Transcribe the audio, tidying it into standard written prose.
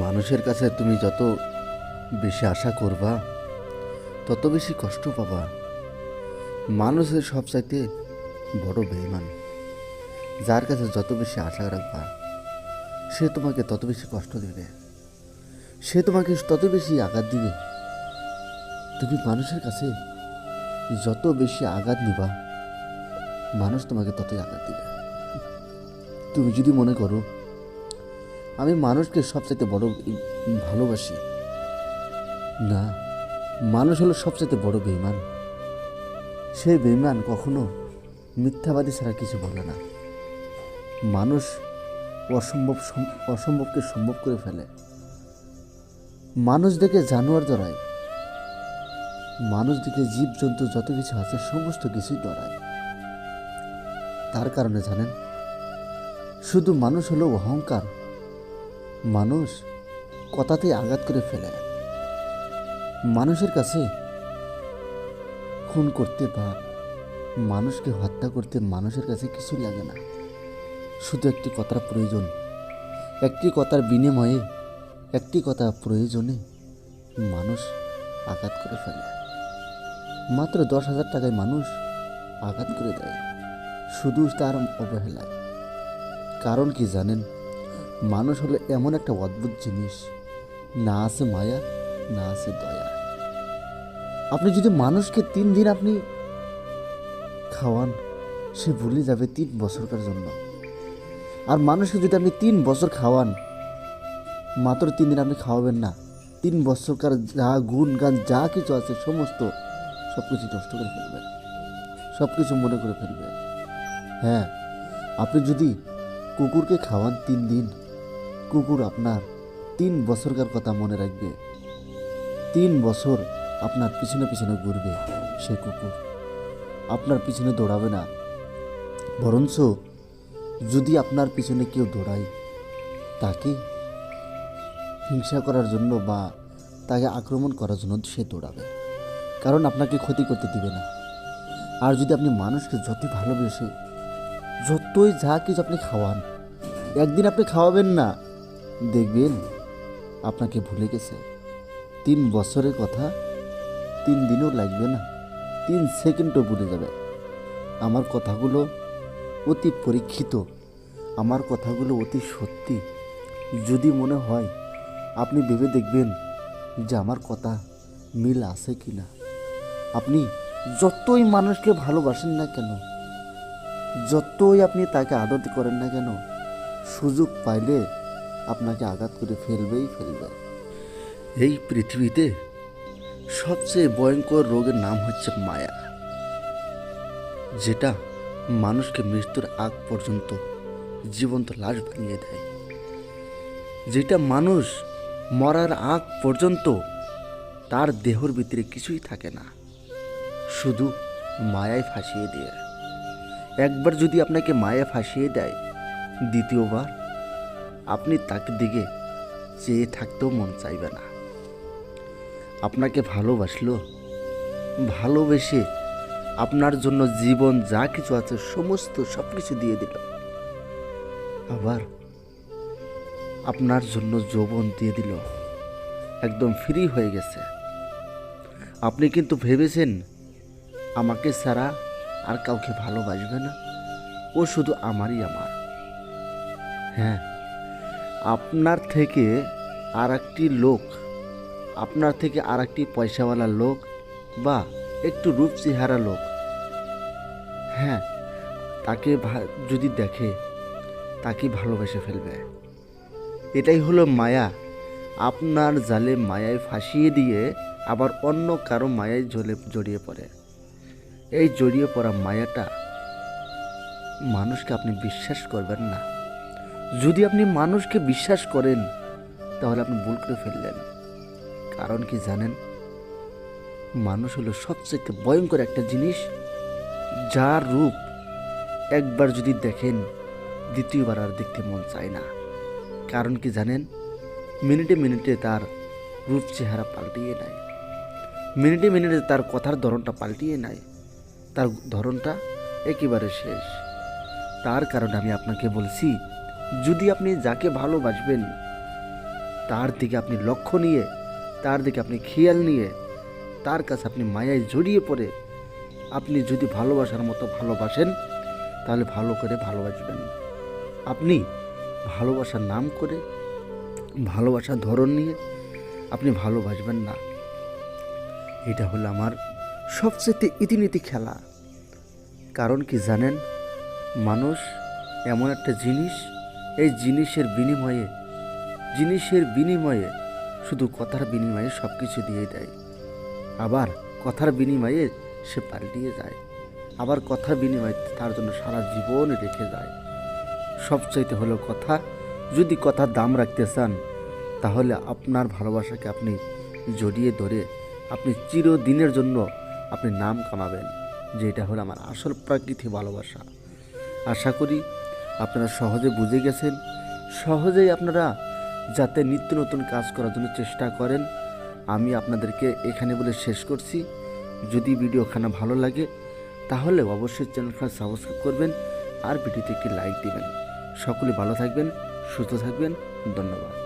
মানুষের কাছে তুমি যত বেশি আশা করবা তত বেশি কষ্ট পাবা। মানুষের সবচাইতে বড় বেঈমান। যার কাছে যত বেশি আশা রাখবা সে তোমাকে তত বেশি কষ্ট দেবে, সে তোমাকে তত বেশি আঘাত দিবে। তুমি মানুষের কাছে যত বেশি আঘাত নিবা মানুষ তোমাকে ততই আঘাত দিবে। তুমি যদি মনে করো আমি মানুষকে সবচাইতে বড় ভালোবাসি, না, মানুষ হলো সবচাইতে বড় বেঈমান। সেই বেঈমান কখনো মিথ্যাবাদী ছাড়া কিছু বলে না। মানুষ অসম্ভবকে সম্ভব করে ফেলে। মানুষ দেখে জানোয়ার ডরায়, মানুষ দেখে জীবজন্তু যত কিছু আছে সমস্ত কিছুই ডরায়। তার কারণে জানেন, শুধু মানুষ হলো অহংকার। মানুষ কথাতেই আঘাত করে ফেলে। মানুষের কাছে খুন করতে বা মানুষকে হত্যা করতে মানুষের কাছে কিছুই লাগে না। শুধু একটি কথার প্রয়োজন, একটি কথার বিনিময়ে, একটি কথা প্রয়োজনে মানুষ আঘাত করে ফেলে। মাত্র 10,000 টাকায় মানুষ আঘাত করে দেয়, শুধু তার অবহেলায়। কারণ কি জানেন, মানুষ হলো এমন একটা অদ্ভুত জিনিস, না আছে মায়া, না আছে দয়া। আপনি যদি মানুষকে 3 দিন আপনি খাওয়ান, সে ভুলে যাবে 3 বছরকার জন্য। আর মানুষকে যদি আপনি 3 বছর খাওয়ান, মাত্র 3 দিন আপনি খাওয়াবেন না, 3 বছরকার যা গুণ গান যা কিছু আছে সমস্ত সব কিছু নষ্ট করে ফেলবে, সব কিছু মনে করে ফেলবে। হ্যাঁ, আপনি যদি কুকুরকে খাওয়ান 3 দিন, কুকুর আপনার 3 বছরকার কথা মনে রাখবে। 3 বছর আপনার পিছনে পিছনে ঘুরবে। সে কুকুর আপনার পিছনে দৌড়াবে না, বরঞ্চ যদি আপনার পিছনে কেউ দৌড়ায় তাকে হিংসা করার জন্য বা তাকে আক্রমণ করার জন্য সে দৌড়াবে, কারণ আপনাকে ক্ষতি করতে দিবে না। আর যদি আপনি মানুষকে যতই ভালোবেসে যতই যা কিছু আপনি খাওয়ান, একদিন আপনি খাওয়াবেন না, দেখবেন আপনাকে ভুলে গেছে। 3 বছরের কথা 3 দিনও লাগবে না, 3 সেকেন্ডও ভুলে যাবে। আমার কথাগুলো অতি পরীক্ষিত, আমার কথাগুলো অতি সত্যি। যদি মনে হয় আপনি ভেবে দেখবেন যে আমার কথা মিল আছে কি না। আপনি যতই মানুষকে ভালোবাসেন না কেন, যতই আপনি তাকে আদর করেন না কেন, সুযোগ পাইলে আপনাকে আঘাত করে ফেলবেই ফেলবে। এই পৃথিবীতে সবচেয়ে ভয়ঙ্কর রোগের নাম হচ্ছে মায়া, যেটা মানুষকে মৃত্যুর আগ পর্যন্ত জীবন্ত লাশ বানিয়ে দেয়। যেটা মানুষ মরার আগ পর্যন্ত তার দেহর ভিতরে কিছুই থাকে না, শুধু মায়ায় ফাঁসিয়ে দিয়ে। একবার যদি আপনাকে মায়া ফাঁসিয়ে দেয়, দ্বিতীয়বার আপনি তাকে দিকে চেয়ে থাকতেও মন চাইবে না। আপনাকে ভালোবাসলো, ভালোবেসে আপনার জন্য জীবন যা কিছু আছে সমস্ত সব কিছু দিয়ে দিল, আবার আপনার জন্য যৌবন দিয়ে দিল, একদম ফ্রি হয়ে গেছে। আপনি কিন্তু ভেবেছেন আমাকে ছাড়া আর কাউকে ভালোবাসবে না, ও শুধু আমারই আমার। হ্যাঁ, আপনার থেকে আর একটি লোক, আপনার থেকে আর একটি পয়সাওয়ালা লোক বা একটু রূপ চেহারা লোক, হ্যাঁ, তাকে যদি দেখে তাকে ভালোবেসে ফেলবে। এটাই হলো মায়া। আপনার জালে মায়ায় ফাঁসিয়ে দিয়ে আবার অন্য কারো মায়ায় জড়িয়ে পড়ে। এই জড়িয়ে পড়া মায়াটা মানুষকে আপনি বিশ্বাস করবেন না। যদি আপনি মানুষকে বিশ্বাস করেন তাহলে আপনি ভুল করে ফেললেন। কারণ কি জানেন, মানুষ হলো সবচেয়ে ভয়ঙ্কর একটা জিনিস, যার রূপ একবার যদি দেখেন দ্বিতীয়বার আর দেখতে মন চায় না। কারণ কি জানেন, মিনিটে মিনিটে তার রূপ চেহারা পাল্টিয়ে নেয়, মিনিটে মিনিটে তার কথার ধরনটা পাল্টিয়ে নেয়, তার ধরনটা একেবারে শেষ। তার কারণে আমি আপনাকে বলছি, যদি আপনি যাকে ভালোবাসবেন তার দিকে আপনি লক্ষ্য নিয়ে, তার দিকে আপনি খেয়াল নিয়ে, তার কাছে আপনি মায়ায় জড়িয়ে পড়ে আপনি যদি ভালোবাসার মতো ভালোবাসেন, তাহলে ভালো করে ভালোবাসবেন। আপনি ভালোবাসার নাম করে, ভালোবাসার ধরন নিয়ে আপনি ভালোবাসবেন না। এটা হলো আমার সবচেয়ে ইতিনীতি খেলা। কারণ কি জানেন, মানুষ এমন একটা জিনিস, এই জিনিসের বিনিময়ে শুধু কথার বিনিময়ে সব কিছু দিয়ে দেয়, আবার কথার বিনিময়ে সে পাল্টিয়ে যায়, আবার কথার বিনিময়ে তার জন্য সারা জীবন রেখে যায়। সবচাইতে হলো কথা। যদি কথার দাম রাখতে চান, তাহলে আপনার ভালোবাসাকে আপনি জড়িয়ে ধরে আপনি চিরদিনের জন্য আপনি নাম কামাবেন যে এটা হলো আমার আসল প্রাকৃতিক ভালোবাসা। আশা করি আপনারা সহজে বুঝে গেছেন। সহজেই আপনারা যাতে নিত্য নতুন কাজ করার জন্য চেষ্টা করেন, আমি আপনাদেরকে এখানে বলে শেষ করছি। যদি ভিডিওখানা ভালো লাগে তাহলে অবশ্যই চ্যানেলখানা সাবস্ক্রাইব করবেন আর ভিডিওতে একটি লাইক দিবেন। সকলে ভালো থাকবেন, সুস্থ থাকবেন। ধন্যবাদ।